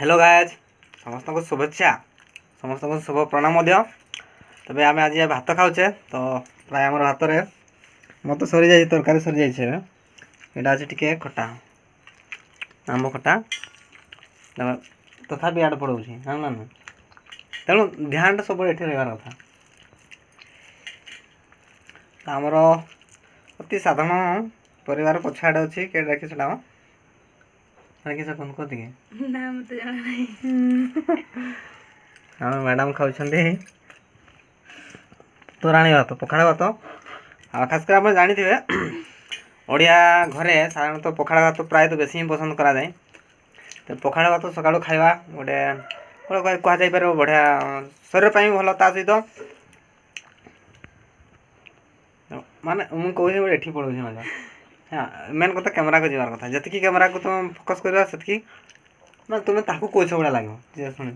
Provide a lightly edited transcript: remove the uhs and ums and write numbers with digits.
hello guys समस्त को शुभेच्छा समस्त को शुभ प्रणाम तबे आम आज भात खाऊे तो प्राय आम भात मत सरी जाए तरकारी सरी जाए यहाँ अच्छे टे खटा आंब खटा तथापि आड़ पड़ो ना तेणु ध्यान सब ये रहार कथा आमर अति साधारण परिवार पछाड़े अच्छी के देखी से किस कौन कहती ना मत जाना नहीं हाँ मैडम खाऊँ तोराणी भात पखाड़ भात आ खासकर आप जानते ओडिया घरे साधारणतः पखाड़ भात प्राय तो बेसी ही पसंद करा जाए तो पखाड़ भात सका खावा गोटे कहुपर बढ़िया शरीर पर भल ता सहित माने मुझे गोटे एठी पड़ो मजा हाँ मेन कथा कैमेरा को जीवार कथा जी कैमेरा को तुम फोकस कर तुम्हें ताकू कोच भाया लगे शुणी